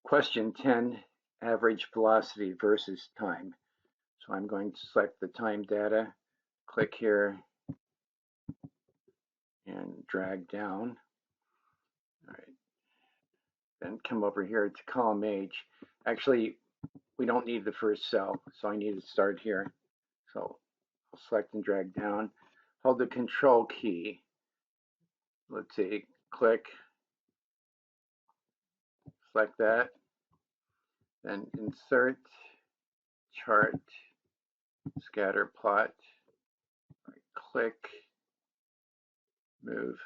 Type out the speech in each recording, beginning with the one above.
Question 10, average velocity versus time. So I'm going to select the time data, click here, and drag down. All right. Then come over here to column H. Actually, we don't need the first cell, so I need to start here. So I'll select and drag down. Hold the control key. Let's see, click, select that, then insert, chart, scatter plot, right click, move.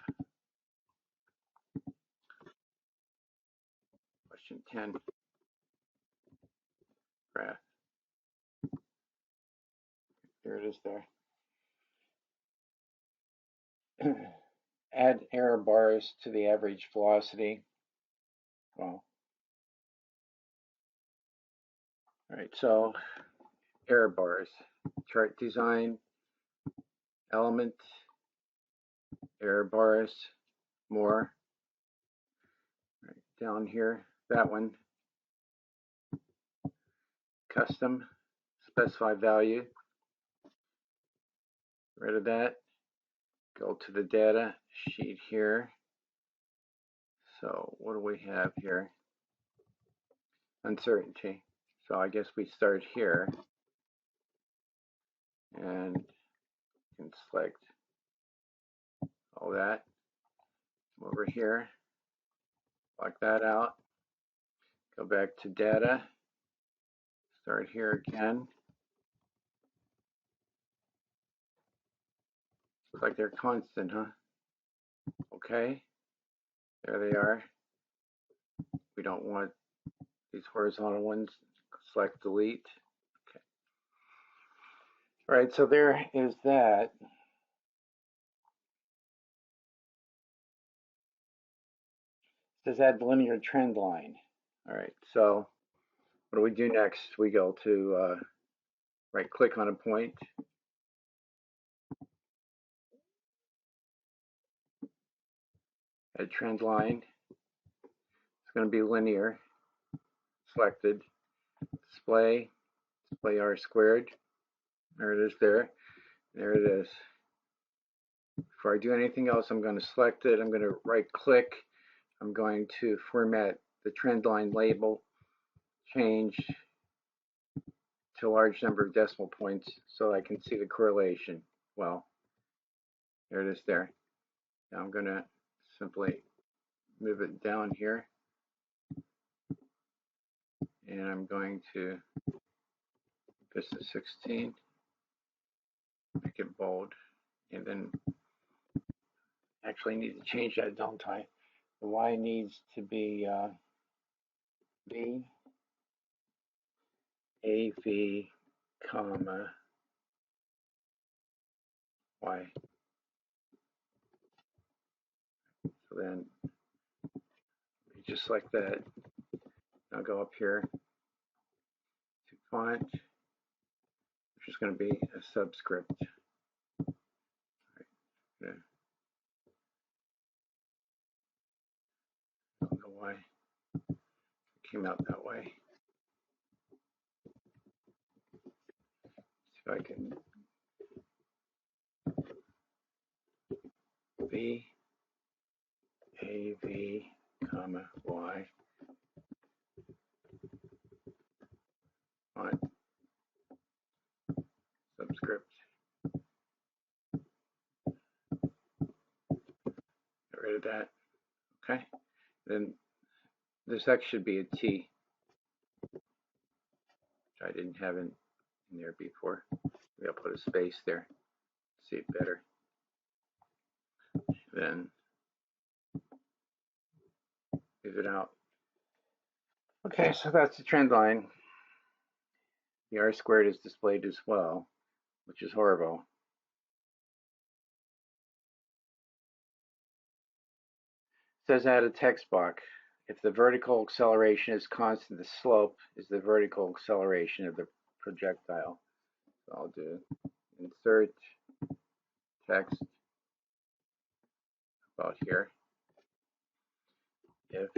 Question 10, graph. There it is there. Add error bars to the average velocity. Well, all right, so error bars, chart design, element, error bars, more. Right, down here, that one, custom, specify value, rid of that, go to the data sheet here. So what do we have here? Uncertainty. So I guess we start here and can select all that. Come over here, lock that out, go back to data, start here again. Looks like they're constant, huh? Okay, there they are. We don't want these horizontal ones. Select delete. Okay. All right, so there is that. It says add linear trend line. All right, so what do we do next? We go to right click on a point. Add trend line. It's going to be linear. Selected. Display R squared. There it is there. There it is. Before I do anything else, I'm going to select it. I'm going to right click. I'm going to format the trend line label, change to a large number of decimal points so I can see the correlation. Well, there it is there. Now I'm going to simply move it down here. And I'm going to, this is 16, make it bold. And then actually need to change that, don't I? The Y needs to be V, AV, comma, Y. So then just like that. I'll go up here to font, which is going to be a subscript. Right. Yeah. I don't know why it came out that way. See if I can V, AV, comma, Y. Font, subscript. Get rid of that. Okay. Then this X should be a T, which I didn't have in there before. Maybe I'll put a space there. See it better. Then leave it out. Okay, so that's the trend line. The R squared is displayed as well, which is horrible. It says add a text box. If the vertical acceleration is constant, the slope is the vertical acceleration of the projectile. So I'll do insert text about here. If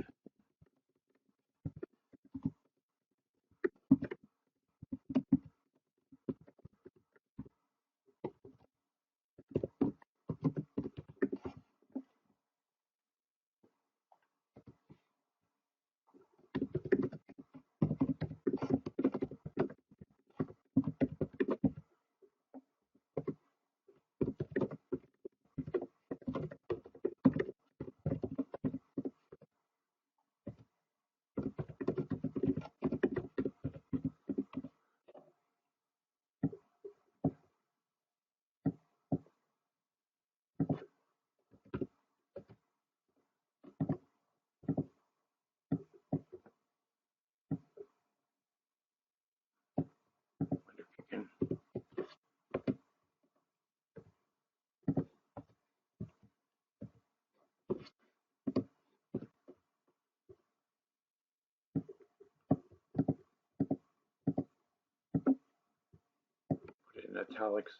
italics.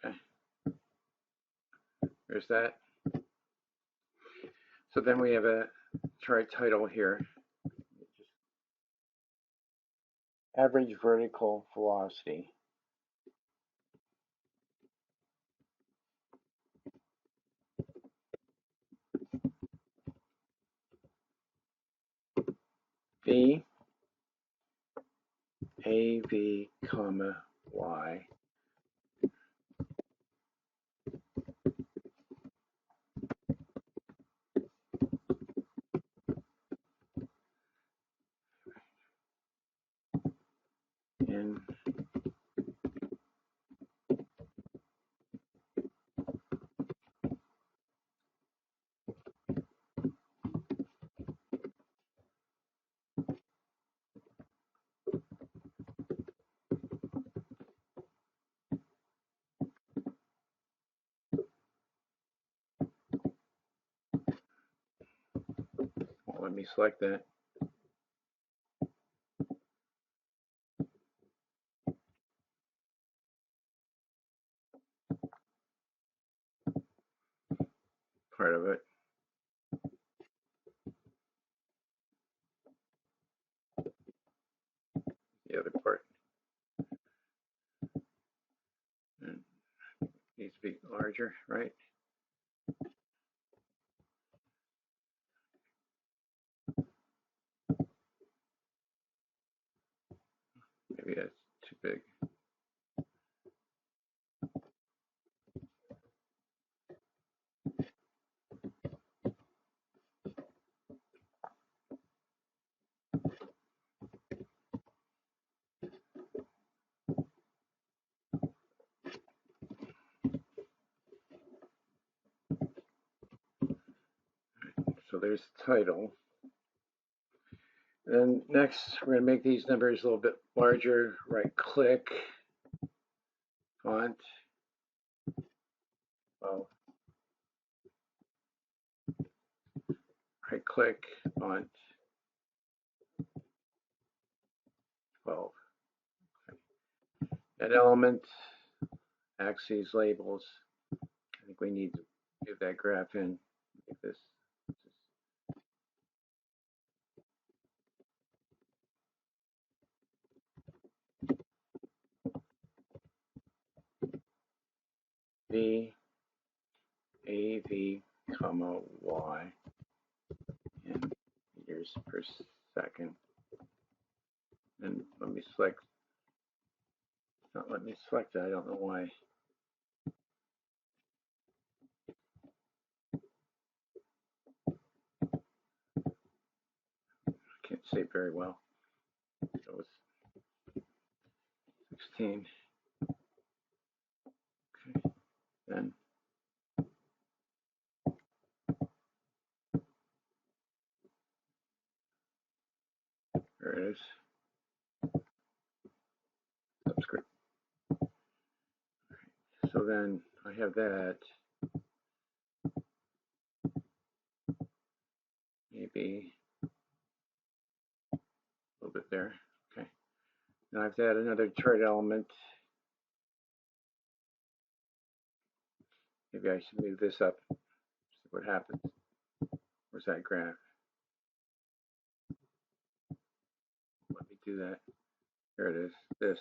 Okay, there's that. So then we have a chart title here. Average vertical velocity. V, AV, comma, Y. In well, let me select that. Part of it. The other part. And needs to be larger, right? Maybe that's too big. So there's the title. Then next, we're going to make these numbers a little bit larger. Right click, font. Well, right click, font, 12. Add element, axes, labels. I think we need to give that graph in. Make this. V, AV, comma, Y, in meters per second. And let me select, not let me select that, I don't know why. I can't say very well. It was 16. Okay, then there it is. Subscript. So then I have that. Maybe a little bit there. Okay. Now I've added another chart element. Maybe I should move this up. See what happens. Where's that graph? Let me do that. There it is. This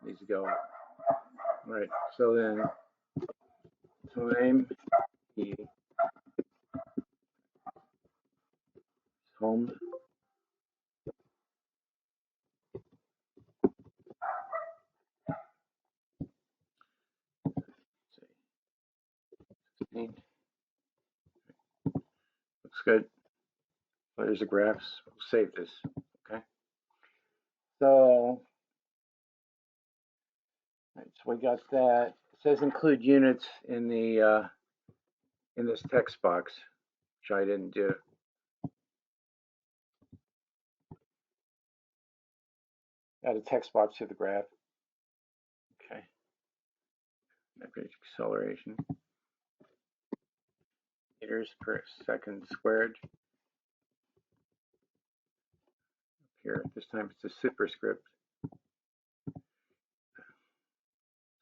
needs to go. All right. So then time E home. Looks good. There's the graphs. We'll save this. Okay. So, right, so we got that. It says include units in the in this text box, which I didn't do. Add a text box to the graph. Okay. Average acceleration. Meters per second squared. Here, this time it's a superscript.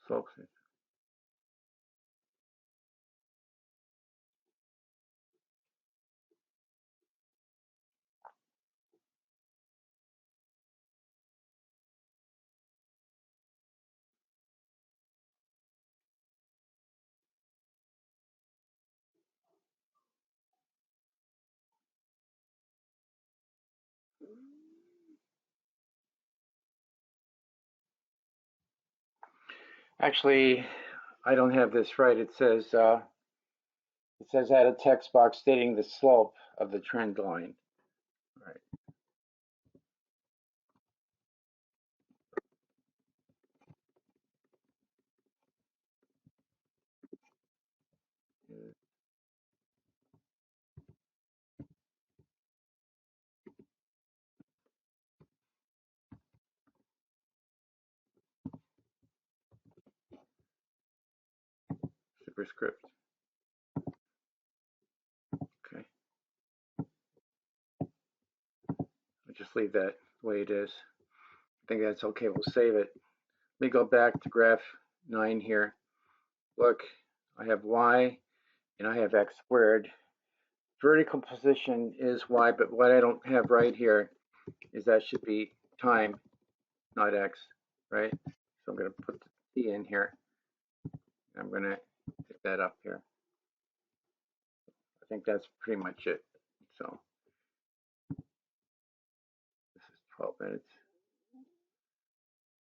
Slope. Actually, I don't have this right. It says add a text box stating the slope of the trend line. All right. Superscript. Okay. I'll just leave that the way it is. I think that's okay. We'll save it. Let me go back to graph 9 here. Look, I have y and I have x squared. Vertical position is y, but what I don't have right here is that should be time, not x, right? So I'm going to put the t in here. I'm going to pick that up here. I think that's pretty much it. So this is 12 minutes.